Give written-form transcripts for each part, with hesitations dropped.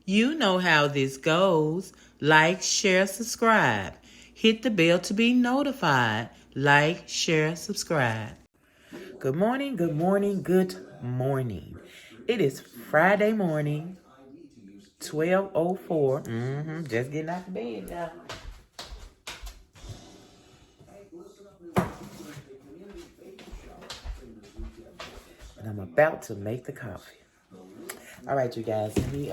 You know how this goes. Like, share, subscribe. Hit the bell to be notified. Like, share, subscribe. Good morning, good morning, good morning. It is Friday morning, 12:04. Just getting out of bed, y'all. And I'm about to make the coffee. All right, you guys, let me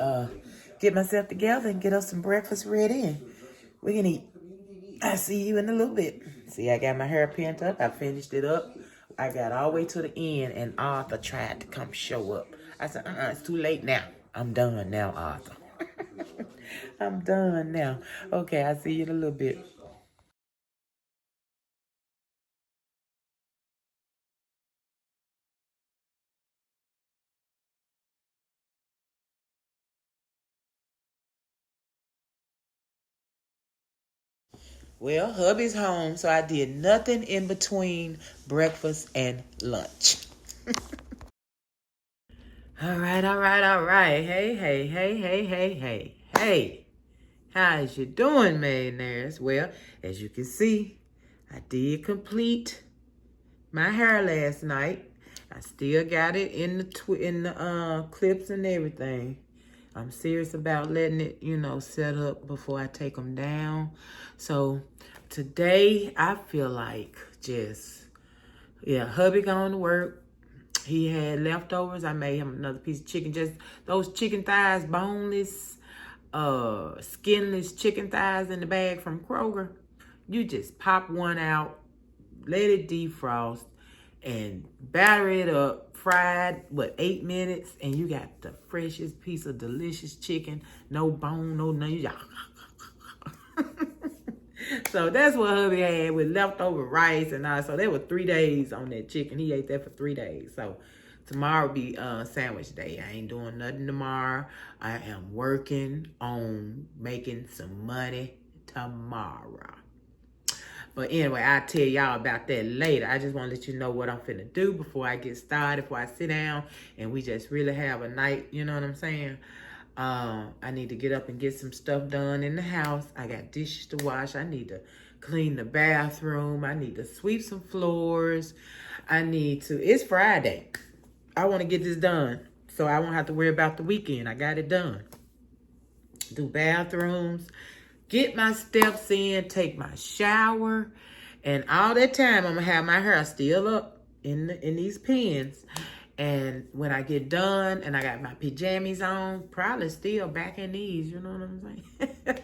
get myself together and get us some breakfast ready, and we can eat. I'll see you in a little bit. See, I got my hair pinned up. I finished it up. I got all the way to the end, and Arthur tried to come show up. I said, it's too late now. I'm done now, Arthur. I'm done now. Okay, I'll see you in a little bit. Well, hubby's home, so I did nothing in between breakfast and lunch. All right, all right, all right. Hey, hey, hey, hey, hey, hey, hey. How's you doing, millionaires? Well, as you can see, I did complete my hair last night. I still got it in the clips and everything. I'm serious about letting it, set up before I take them down. So today I feel like hubby gone to work. He had leftovers. I made him another piece of chicken. Just those chicken thighs, boneless, skinless chicken thighs in the bag from Kroger. You just pop one out, let it defrost, and batter it up, fried, 8 minutes, and you got the freshest piece of delicious chicken. No bone, no nothing. You just So that's what hubby had with leftover rice and all. So there were 3 days on that chicken. He ate that for 3 days. So tomorrow will be sandwich day. I ain't doing nothing tomorrow. I am working on making some money tomorrow. But anyway, I'll tell y'all about that later. I just want to let you know what I'm finna do before I get started, before I sit down and we just really have a night, you know what I'm saying? I need to get up and get some stuff done in the house. I got dishes to wash. I need to clean the bathroom. I need to sweep some floors. It's Friday. I want to get this done so I won't have to worry about the weekend. I got it done. Do bathrooms, get my steps in, take my shower, and all that time I'm gonna have my hair still up in these pins. And when I get done and I got my pajamas on, probably still back in these, you know what I'm saying?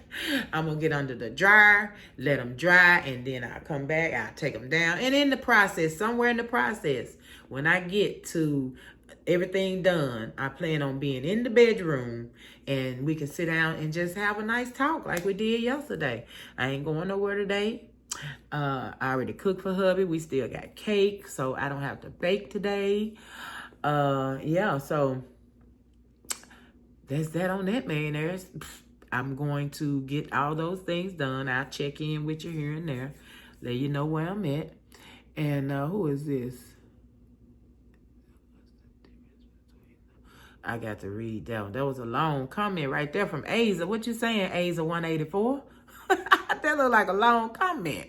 I'm gonna get under the dryer, let them dry, and then I'll come back, I'll take them down. And in the process, somewhere in the process, when I get to everything done, I plan on being in the bedroom and we can sit down and just have a nice talk like we did yesterday. I ain't going nowhere today. I already cooked for hubby. We still got cake, so I don't have to bake today. So that's that on that, man. I'm going to get all those things done. I'll check in with you here and there, let you know where I'm at. And who is this? I got to read that. That was a long comment right there from Aza. What you saying, Aza 184? That look like a long comment.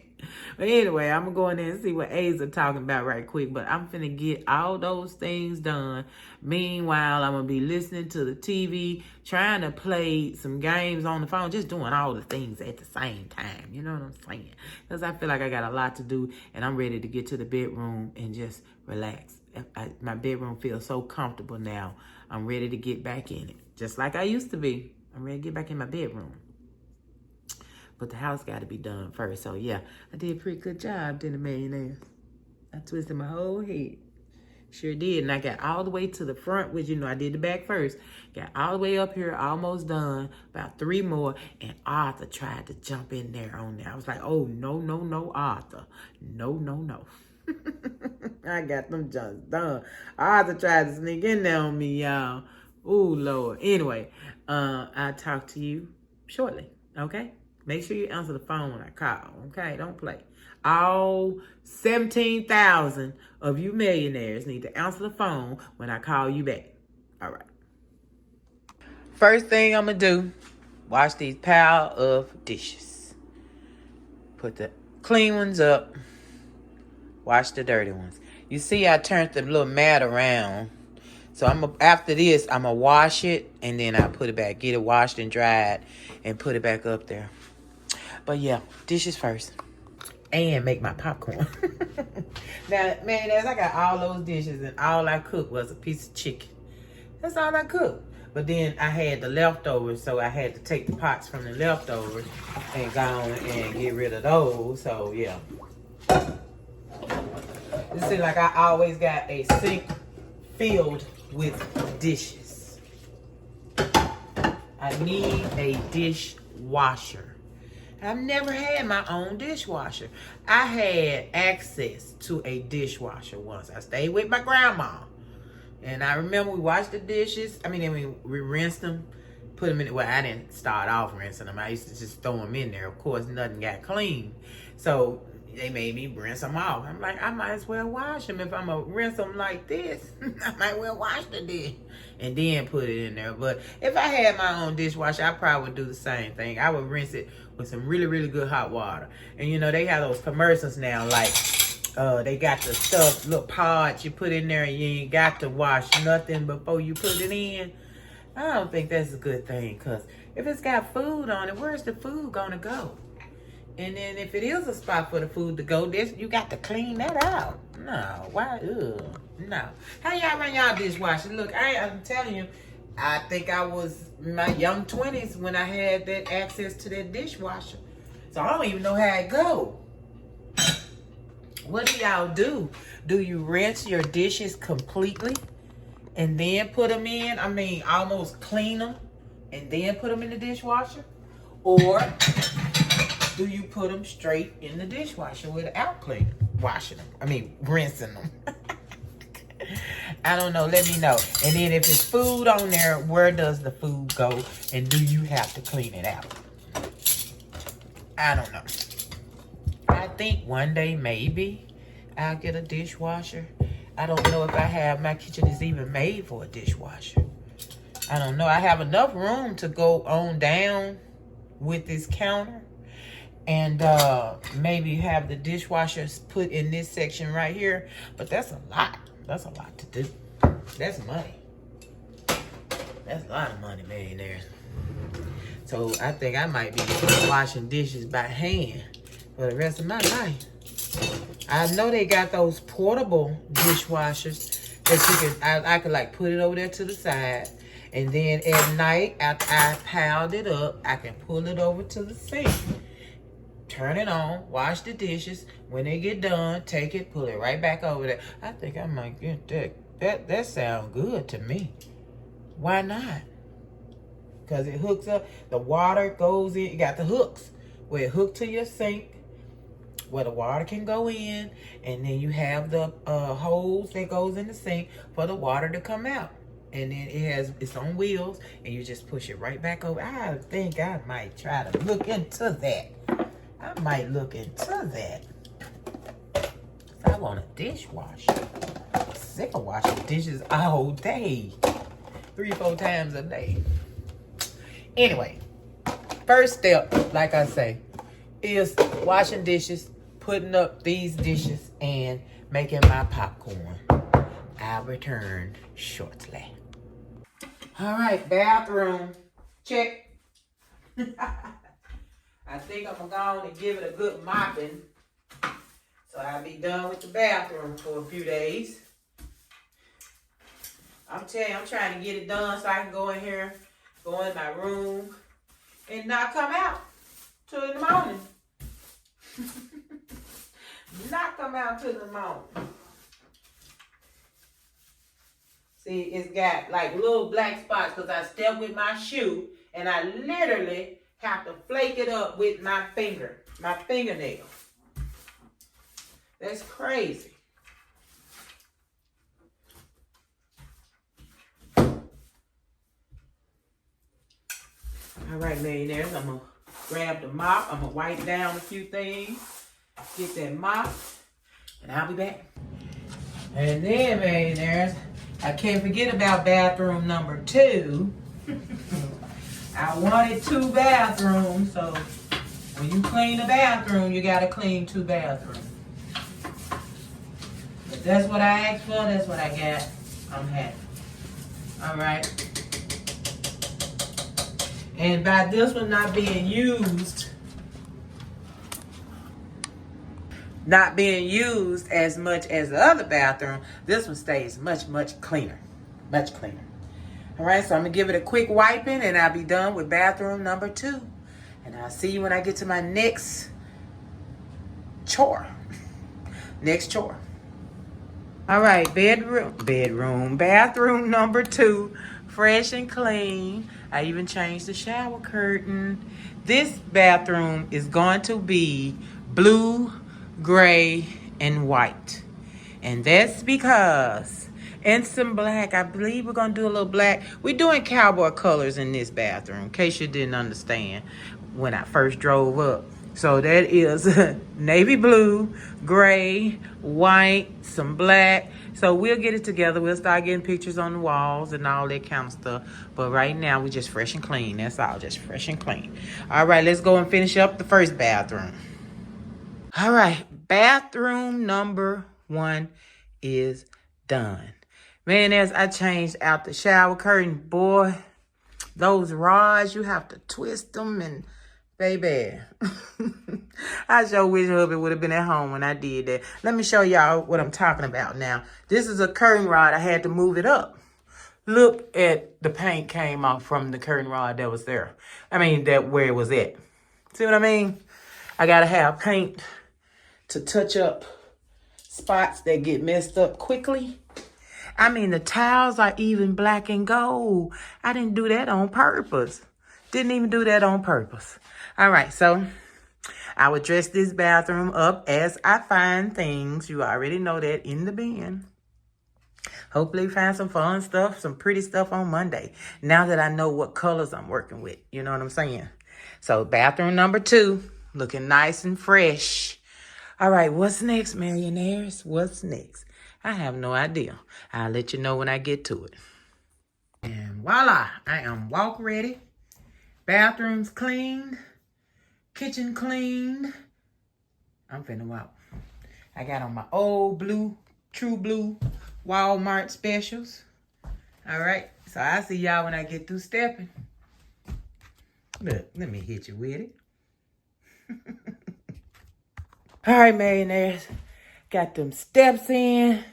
But anyway, I'm going to go in there and see what Aza talking about right quick. But I'm finna get all those things done. Meanwhile, I'm going to be listening to the TV, trying to play some games on the phone, just doing all the things at the same time. You know what I'm saying? Because I feel like I got a lot to do, and I'm ready to get to the bedroom and just relax. My bedroom feels so comfortable now. I'm ready to get back in it, just like I used to be. I'm ready to get back in my bedroom. But the house got to be done first. So, yeah, I did a pretty good job, didn't I, millionaire? I twisted my whole head. Sure did. And I got all the way to the front, which, I did the back first. Got all the way up here, almost done. About 3 more. And Arthur tried to jump in there on there. I was like, oh, no, no, no, Arthur. No, no, no. I got them just done. Arthur tried to sneak in there on me, y'all. Ooh, Lord. Anyway, I'll talk to you shortly, okay? Make sure you answer the phone when I call, okay? Don't play. All 17,000 of you millionaires need to answer the phone when I call you back. All right. First thing I'm going to do, wash these pile of dishes. Put the clean ones up. Wash the dirty ones. You see I turned the little mat around. So after this, I'm going to wash it. And then I put it back. Get it washed and dried. And put it back up there. But yeah, dishes first. And make my popcorn. Now, man, as I got all those dishes and all I cooked was a piece of chicken. That's all I cooked. But then I had the leftovers, so I had to take the pots from the leftovers and go on and get rid of those. So, yeah. It seems like I always got a sink filled with dishes. I need a dishwasher. I've never had my own dishwasher. I had access to a dishwasher once. I stayed with my grandma. And I remember we washed the dishes. We rinsed them, put them in. Well, I didn't start off rinsing them. I used to just throw them in there. Of course, nothing got clean. So they made me rinse them off. I'm like, I might as well wash them. If I'm going to rinse them like this, I might well wash the dish and then put it in there. But if I had my own dishwasher, I probably would do the same thing. I would rinse it with some really, really good hot water. And, you know, they have those commercials now, like, they got the stuff, little pods you put in there and you ain't got to wash nothing before you put it in. I don't think that's a good thing, because if it's got food on it, where's the food going to go? And then if it is a spot for the food to go, you got to clean that out. No, why? Ugh, no. How y'all run y'all dishwasher? Look, I'm telling you, I think I was in my young 20s when I had that access to that dishwasher. So I don't even know how it go. What do y'all do? Do you rinse your dishes completely and then put them in? Almost clean them and then put them in the dishwasher? Or do you put them straight in the dishwasher without rinsing them? I don't know. Let me know. And then if it's food on there, where does the food go? And do you have to clean it out? I don't know. I think one day maybe I'll get a dishwasher. I don't know if my kitchen is even made for a dishwasher. I don't know. I have enough room to go on down with this counter. And maybe have the dishwashers put in this section right here. But that's a lot. That's a lot to do. That's money. That's a lot of money, millionaires. So I think I might be washing dishes by hand for the rest of my life. I know they got those portable dishwashers that you can, I could like put it over there to the side. And then at night, after I piled it up, I can pull it over to the sink. Turn it on, wash the dishes. When they get done, take it, pull it right back over there. I think I might get that. That sounds good to me. Why not? Because it hooks up. The water goes in. You got the hooks where it hooks to your sink, where the water can go in. And then you have the hose that goes in the sink for the water to come out. And then it has its own wheels. And you just push it right back over. I think I might try to look into that. I might look into that. I want a dishwasher. I'm sick of washing dishes all day. 3-4 times a day. Anyway, first step, like I say, is washing dishes, putting up these dishes, and making my popcorn. I'll return shortly. All right, bathroom. Check. I think I'm going to go on and give it a good mopping. So I'll be done with the bathroom for a few days. I'm telling you, I'm trying to get it done so I can go in here, go in my room, and not come out till in the morning. Not come out till the morning. See, it's got like little black spots because I stepped with my shoe and I literally have to flake it up with my fingernail. That's crazy. All right, millionaires, I'm going to grab the mop. I'm going to wipe down a few things. Get that mop, and I'll be back. And then, millionaires, I can't forget about bathroom number 2. I wanted 2 bathrooms, so when you clean a bathroom, you gotta clean 2 bathrooms. If that's what I asked for, that's what I got. I'm happy. All right. And by this one not being used as much as the other bathroom, this one stays much, much cleaner. Much cleaner. All right, so I'm going to give it a quick wiping, and I'll be done with bathroom number 2. And I'll see you when I get to my next chore. Next chore. All right, bathroom number 2, fresh and clean. I even changed the shower curtain. This bathroom is going to be blue, gray, and white. And that's because, and some black. I believe we're going to do a little black. We're doing cowboy colors in this bathroom, in case you didn't understand when I first drove up. So that is navy blue, gray, white, some black. So we'll get it together. We'll start getting pictures on the walls and all that kind of stuff. But right now, we're just fresh and clean. That's all, just fresh and clean. All right, let's go and finish up the first bathroom. All right, bathroom number 1 is done. Man, as I changed out the shower curtain, boy, those rods, you have to twist them and baby. I sure wish hubby would have been at home when I did that. Let me show y'all what I'm talking about now. This is a curtain rod. I had to move it up. Look at the paint came off from the curtain rod that was there. I mean, that where it was at. See what I mean? I got to have paint to touch up spots that get messed up quickly. I mean, the tiles are even black and gold. I didn't do that on purpose. Didn't even do that on purpose. All right, so I would dress this bathroom up as I find things. You already know that in the bin. Hopefully find some fun stuff, some pretty stuff on Monday. Now that I know what colors I'm working with. You know what I'm saying? So bathroom number 2, looking nice and fresh. All right, what's next, millionaires? What's next? I have no idea. I'll let you know when I get to it. And voila, I am walk ready. Bathrooms cleaned. Kitchen cleaned. I'm finna walk. I got on my old blue, true blue Walmart specials. All right, so I'll see y'all when I get through stepping. Look, let me hit you with it. All right, millionaires. Got them steps in.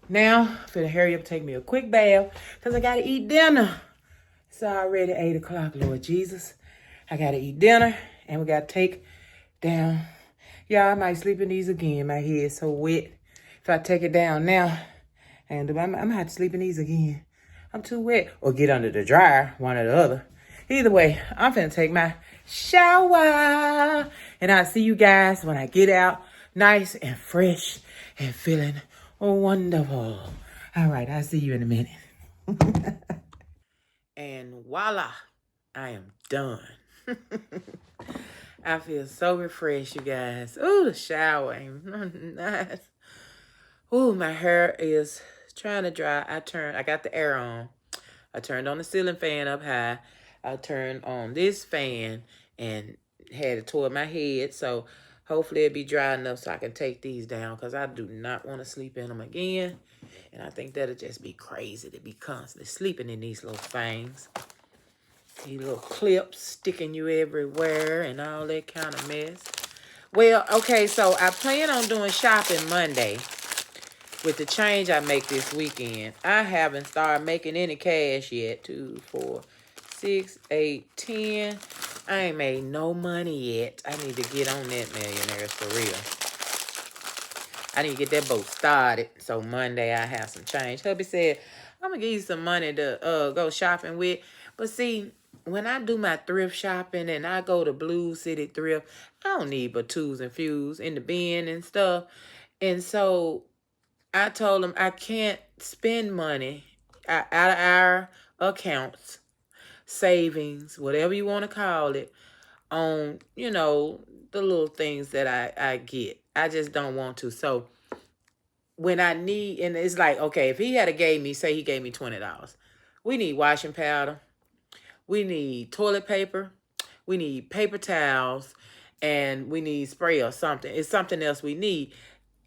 Now, I'm finna hurry up, take me a quick bath, because I got to eat dinner. It's already 8 o'clock, Lord Jesus. I got to eat dinner, and we got to take down. Y'all, I might sleep in these again. My head's so wet. If I take it down now, and I'm going to have to sleep in these again. I'm too wet. Or get under the dryer, one or the other. Either way, I'm finna take my shower. And I'll see you guys when I get out nice and fresh and feeling wonderful. All right, I'll see you in a minute. And voila, I am done. I feel so refreshed, you guys. Ooh, the shower ain't nice. Ooh, my hair is trying to dry. I got the air on. I turned on the ceiling fan up high. I turned on this fan and had it toward my head. So hopefully it'll be dry enough so I can take these down, because I do not want to sleep in them again. And I think that'll just be crazy to be constantly sleeping in these little things. These little clips sticking you everywhere and all that kind of mess. Well, okay, so I plan on doing shopping Monday with the change I make this weekend. I haven't started making any cash yet. 2, 4, 6, 8, 10. I ain't made no money yet. I need to get on that, millionaires, for real. I need to get that boat started. So Monday I have some change. Hubby said, I'm going to give you some money to go shopping with. But see, when I do my thrift shopping and I go to Blue City Thrift, I don't need but twos and fews in the bin and stuff. And so I told him I can't spend money out of our accounts, savings, whatever you want to call it, on, you know, the little things that I get. I just don't want to. So when I need, and it's like, okay, if he had gave me, say he gave me $20, we need washing powder. we need toilet paper, we need paper towels, and we need spray or something. It's something else we need.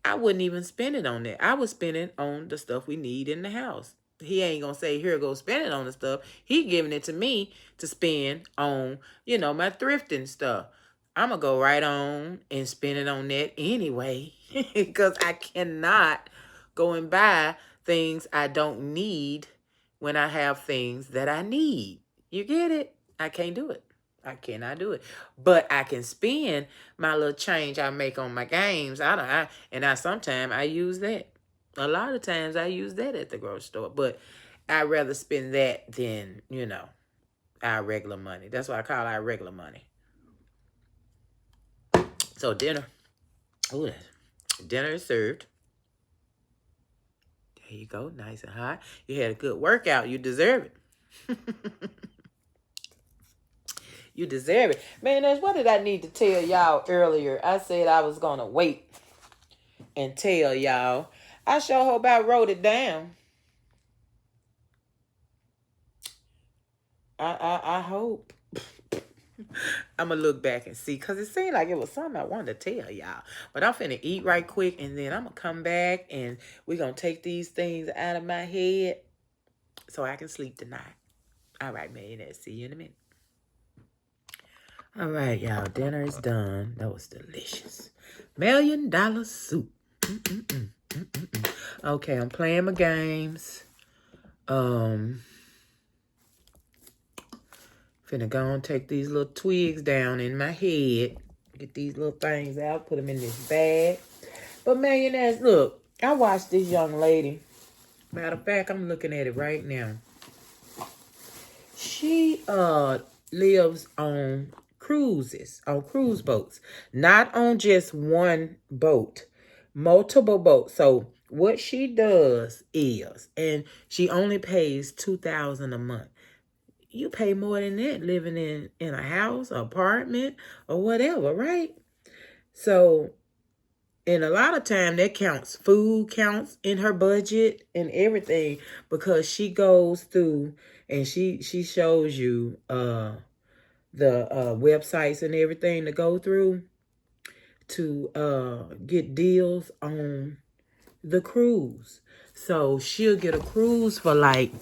I wouldn't even spend it on that. I would spend it on the stuff we need in the house. He ain't gonna say, here, go spend it on the stuff. He giving it to me to spend on, my thrifting stuff. I'm gonna go right on and spend it on that anyway. Because I cannot go and buy things I don't need when I have things that I need. You get it? I can't do it. I cannot do it. But I can spend my little change I make on my games. Sometimes I use that. A lot of times I use that at the grocery store. But I'd rather spend that than, our regular money. That's why I call our regular money. So dinner. Ooh, dinner is served. There you go. Nice and hot. You had a good workout. You deserve it. You deserve it. Man, what did I need to tell y'all earlier? I said I was going to wait and tell y'all. I sure hope I wrote it down. I hope. I'm going to look back and see. Because it seemed like it was something I wanted to tell y'all. But I'm finna eat right quick. And then I'm going to come back. And we're going to take these things out of my head so I can sleep tonight. All right, millionaires. See you in a minute. All right, y'all. Dinner is done. That was delicious. $1 million soup. Okay, I'm playing my games. Finna go and take these little twigs down in my head. Get these little things out. Put them in this bag. But millionaires, look. I watched this young lady. Matter of fact, I'm looking at it right now. She lives on cruises, on cruise boats, not on just one boat, multiple boats. So what she does is, and she only pays $2,000 a month. You pay more than that living in a house, apartment, or whatever, right? So, and a lot of time that counts, food counts in her budget and everything, because she goes through and she shows you the websites and everything to go through to get deals on the cruise. So she'll get a cruise for like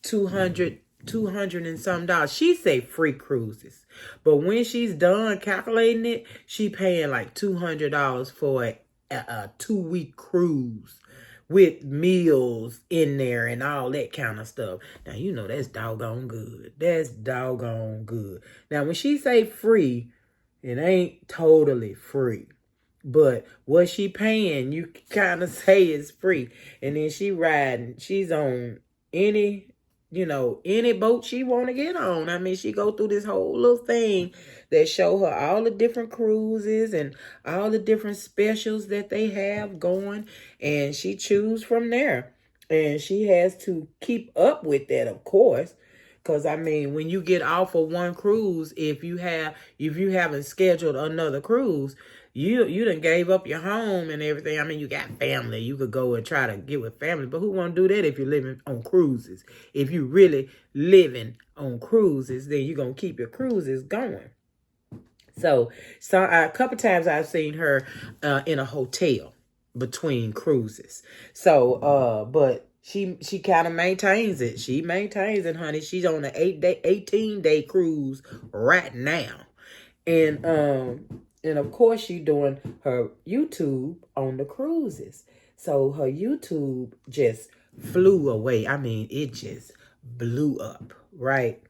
200 and some dollars. She say free cruises, but when she's done calculating it, she paying like $200 for a 2-week cruise with meals in there and all that kind of stuff. Now, that's doggone good. That's doggone good. Now, when she say free, it ain't totally free. But what she paying, you kind of say is free. And then she's on any boat she want to get on. I mean, she go through this whole little thing that show her all the different cruises and all the different specials that they have going. And she choose from there. And she has to keep up with that, of course. Because, I mean, when you get off of one cruise, if you haven't scheduled another cruise, you done gave up your home and everything. I mean, you got family. You could go and try to get with family. But who want to do that if you're living on cruises? If you really living on cruises, then you're going to keep your cruises going. So a couple times I've seen her in a hotel between cruises. So, but she kind of maintains it. She maintains it, honey. She's on an 18-day cruise right now. And of course she doing her YouTube on the cruises. So her YouTube just flew away. I mean, it just blew up, right?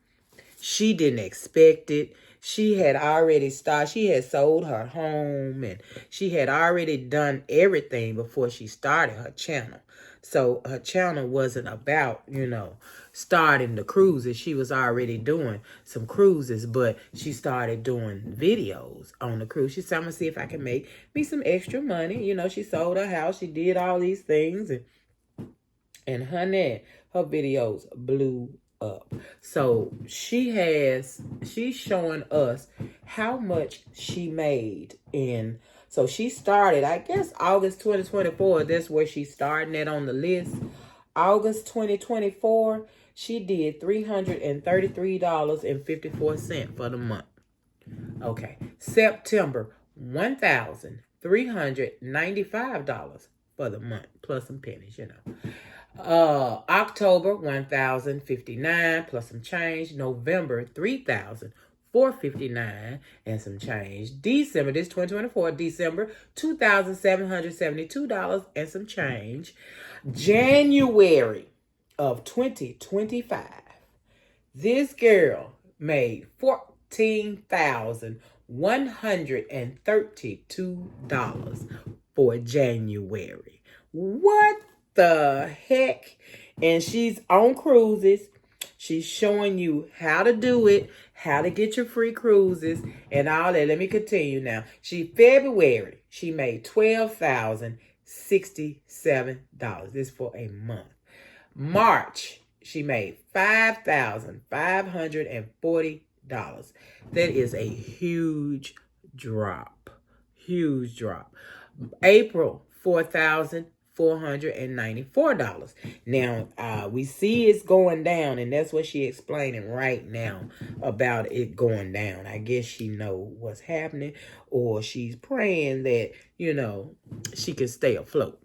She didn't expect it. She had already started. She had sold her home and she had already done everything before she started her channel. So her channel wasn't about, starting the cruises. She was already doing some cruises, but she started doing videos on the cruise. She said, I'm going to see if I can make me some extra money. She sold her house. She did all these things. And honey, her videos blew up. So she's showing us how much she made in. So she started, I guess, August 2024. That's where she's starting it on the list. August 2024, She did $333.54 for the month. Okay. September, $1,395 for the month, plus some pennies, you know. October, $1,059 plus some change. November, $3,459 and some change. December, this 2024, December, $2,772 and some change. January of 2025, this girl made $14,132 for January. What the heck? And she's on cruises. She's showing you how to do it, how to get your free cruises, and all that. Let me continue now. February, she made $12,067. This for a month. March, she made $5,540. That is a huge drop. Huge drop. April, $4,494. Now, we see it's going down, and that's what she's explaining right now about it going down. I guess she know what's happening, or she's praying that, you know, she can stay afloat.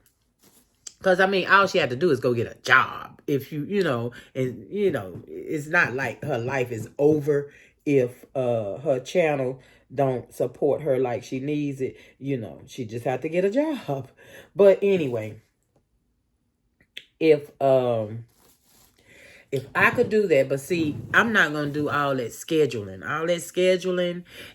Because, I mean, all she had to do is go get a job. If you know, and, you know, it's not like her life is over if her channel don't support her like she needs it. You know, she just have to get a job. But anyway, if I could do that, but see, I'm not going to do all that scheduling.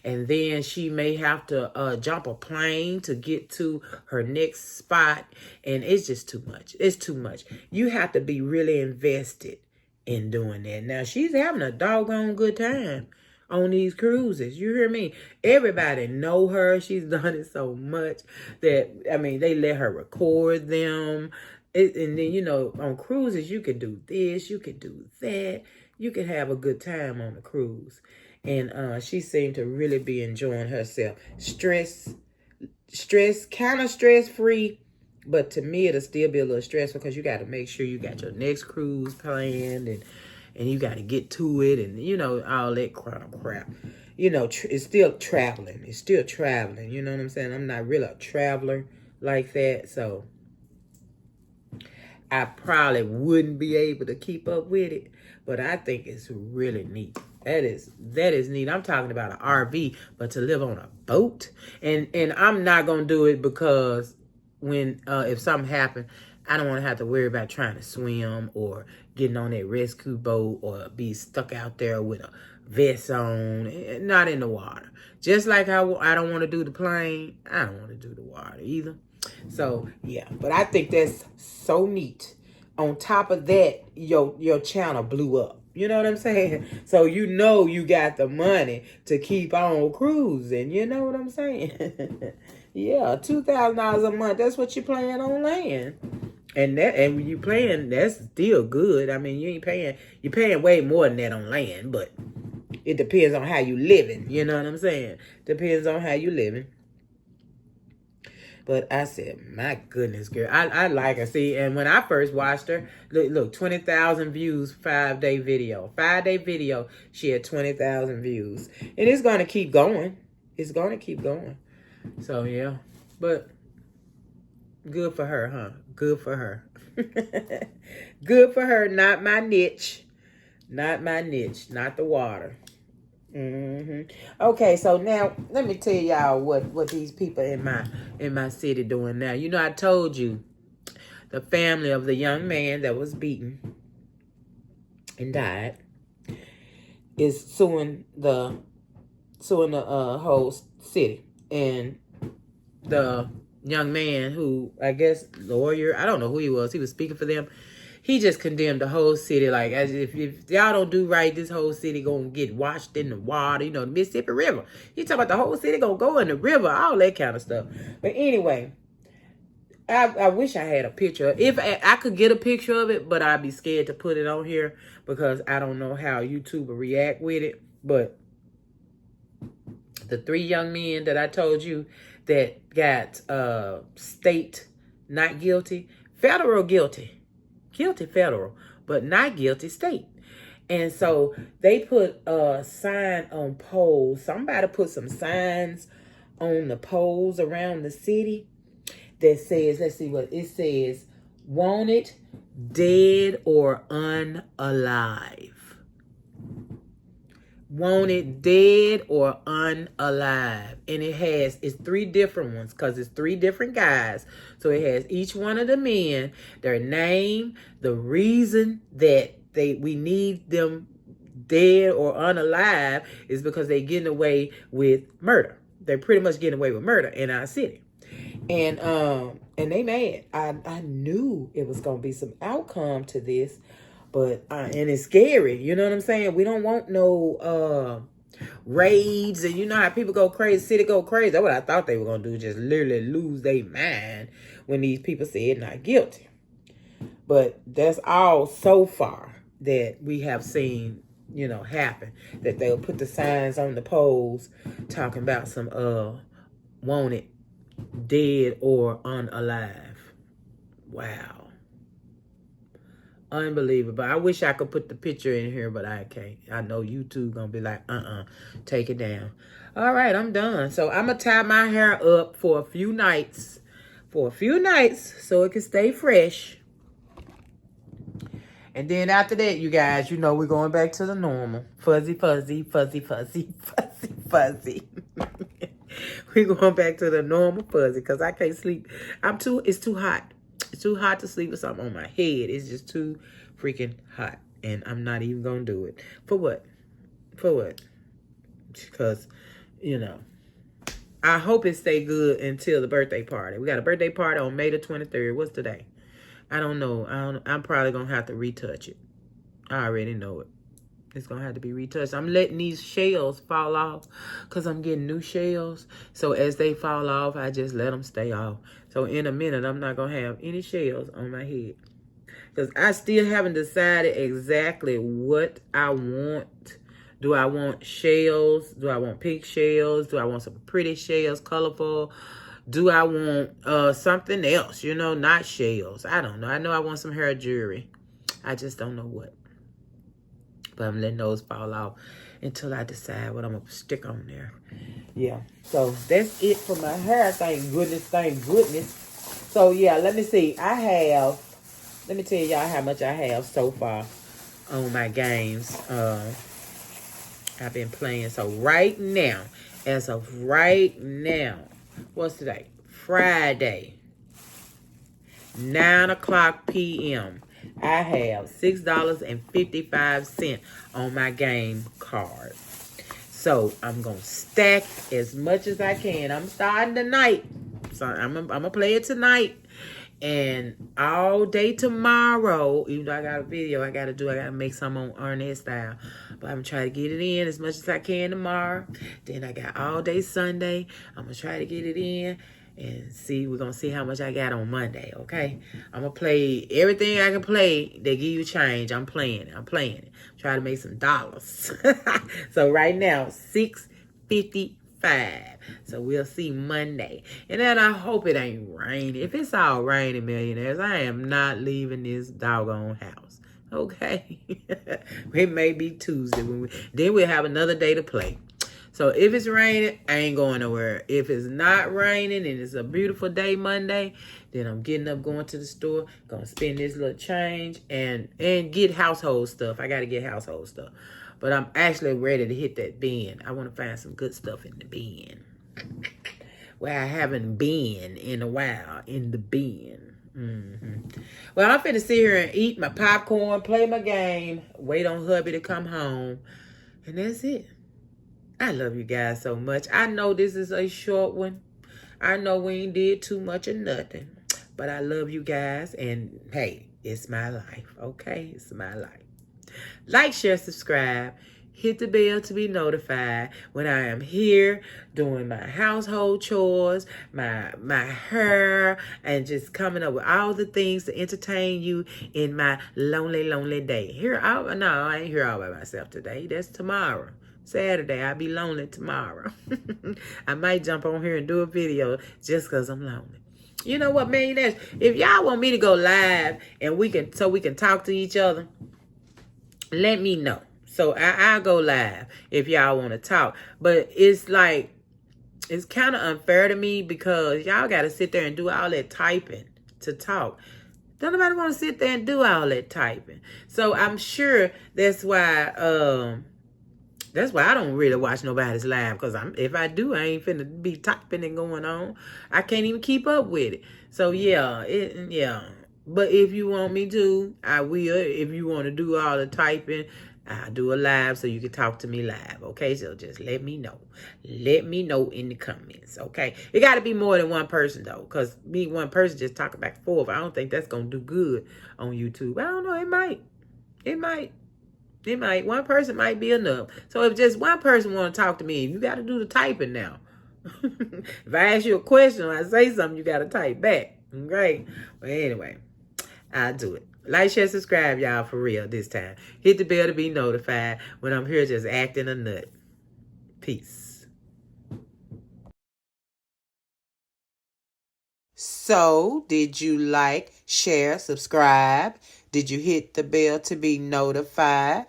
And then she may have to jump a plane to get to her next spot. And it's just too much. It's too much. You have to be really invested in doing that. Now, she's having a doggone good time on these cruises. You hear me? Everybody know her. She's done it so much that, I mean, they let her record them. And then, you know, on cruises, you can do this, you can do that. You can have a good time on the cruise. And she seemed to really be enjoying herself. Kind of stress-free. But to me, it'll still be a little stressful because you got to make sure you got your next cruise planned. And you got to get to it. And, you know, all that crap. You know, it's still traveling. It's still traveling. You know what I'm saying? I'm not really a traveler like that. So I probably wouldn't be able to keep up with it, but I think it's really neat. That is neat. I'm talking about an RV, but to live on a boat, and I'm not gonna do it because when if something happened, I don't want to have to worry about trying to swim or getting on that rescue boat or be stuck out there with a vest on, not in the water. Just like how I don't want to do the plane, I don't want to do the water either. So, yeah, but I think that's so neat. On top of that, your channel blew up. You know what I'm saying? So, you know you got the money to keep on cruising. You know what I'm saying? Yeah, $2,000 a month. That's what you're paying on land. And when you paying, that's still good. I mean, you're paying way more than that on land, but it depends on how you living. You know what I'm saying? Depends on how you living. But I said, my goodness, girl. I like her. See, and when I first watched her, look 20,000 views, 5-day video. 5-day video, she had 20,000 views. And it's going to keep going. It's going to keep going. So, yeah. But good for her, huh? Good for her. Good for her. Not my niche. Not my niche. Not the water. Okay, so now let me tell y'all what these people in my city doing now. You know, I told you the family of the young man that was beaten and died is suing the whole city. And the young man who, I guess, lawyer, I don't know who he was speaking for them. He just condemned the whole city, like, as if y'all don't do right, this whole city gonna get washed in the water, you know, the Mississippi River. He talking about the whole city gonna go in the river, all that kind of stuff. But anyway, I wish I had a picture. If I could get a picture of it, but I'd be scared to put it on here because I don't know how YouTube will react with it. But the 3 young men that I told you that got state not guilty, federal guilty. Guilty federal, but not guilty state. And so they put a sign on poles. Somebody put some signs on the poles around the city that says, let's see what it says, wanted, dead, or unalive. Wanted, dead, or unalive. And it's 3 different ones because it's 3 different guys. So it has each one of the men, their name, the reason that we need them dead or unalive is because they're getting away with murder. They're pretty much getting away with murder in our city. And they mad. I knew it was gonna be some outcome to this, but and it's scary. You know what I'm saying? We don't want no raids, and you know how people go crazy, city go crazy. That's what I thought they were gonna do, just literally lose their mind when these people said not guilty. But that's all so far that we have seen, you know, happen. That they'll put the signs on the poles talking about some wanted, dead, or unalive. Wow. Unbelievable. I wish I could put the picture in here, but I can't. I know YouTube gonna be like, take it down. All right, I'm done. So I'm gonna tie my hair up for a few nights. So it can stay fresh. And then after that, you guys, you know, we're going back to the normal. Fuzzy, fuzzy, fuzzy, fuzzy, fuzzy, fuzzy. We're going back to the normal fuzzy because I can't sleep. It's too hot. It's too hot to sleep with something on my head. It's just too freaking hot. And I'm not even going to do it. For what? Because, you know, I hope it stay good until the birthday party. We got a birthday party on May the 23rd. What's today? I don't know. I'm probably going to have to retouch it. I already know it. It's going to have to be retouched. I'm letting these shells fall off because I'm getting new shells. So as they fall off, I just let them stay off. So in a minute, I'm not going to have any shells on my head. Because I still haven't decided exactly what I want. Do I want shells? Do I want pink shells? Do I want some pretty shells, colorful? Do I want something else, you know, not shells? I don't know. I know I want some hair jewelry. I just don't know what. But I'm letting those fall off until I decide what I'm going to stick on there. Yeah. So that's it for my hair. Thank goodness. So, yeah, let me see. Let me tell y'all how much I have so far on my games. I've been playing. So right now, as of right now, what's today? Friday, 9 o'clock p.m. I have $6.55 on my game card. So I'm going to stack as much as I can. I'm starting tonight. So I'm going to play it tonight. And all day tomorrow, even though I got a video I got to make some on Ernest style. But I'm trying to get it in as much as I can tomorrow. Then I got all day Sunday. I'm going to try to get it in. And see, we're going to see how much I got on Monday, okay? I'm going to play everything I can play. They give you change. I'm playing it. Try to make some dollars. So right now, $6.55. So we'll see Monday. And then I hope it ain't raining. If it's all raining, millionaires, I am not leaving this doggone house. Okay? It may be Tuesday. Then we'll have another day to play. So if it's raining, I ain't going nowhere. If it's not raining and it's a beautiful day Monday, then I'm getting up, going to the store, gonna spend this little change and get household stuff. I gotta get household stuff. But I'm actually ready to hit that bin. I want to find some good stuff in the bin. Where I haven't been in a while, in the bin. Well, I'm finna sit here and eat my popcorn, play my game, wait on hubby to come home. And that's it. I love you guys so much. I know this is a short one. I know we ain't did too much of nothing. But I love you guys. And hey, it's my life. Okay? It's my life. Like, share, subscribe. Hit the bell to be notified when I am here doing my household chores, my hair, and just coming up with all the things to entertain you in my lonely day. I ain't here all by myself today. That's tomorrow. Saturday, I'll be lonely tomorrow. I might jump on here and do a video just because I'm lonely. You know what, millionaires? If y'all want me to go live and we can talk to each other, let me know. So I'll go live if y'all want to talk. But it's like, it's kind of unfair to me because y'all got to sit there and do all that typing to talk. Don't nobody want to sit there and do all that typing. So I'm sure that's why I don't really watch nobody's live, because if I do, I ain't finna be typing and going on. I can't even keep up with it. So yeah. But if you want me to, I will. If you want to do all the typing, I'll do a live so you can talk to me live. Okay, so just let me know. Let me know in the comments. Okay, it got to be more than one person though, because me one person just talking back and forth, I don't think that's gonna do good on YouTube. I don't know. It might. It might. One person might be enough. So if just one person want to talk to me, you got to do the typing now. If I ask you a question or I say something, you got to type back. Okay? But anyway, I'll do it. Like, share, subscribe, y'all, for real this time. Hit the bell to be notified when I'm here just acting a nut. Peace. So, did you like, share, subscribe? Did you hit the bell to be notified?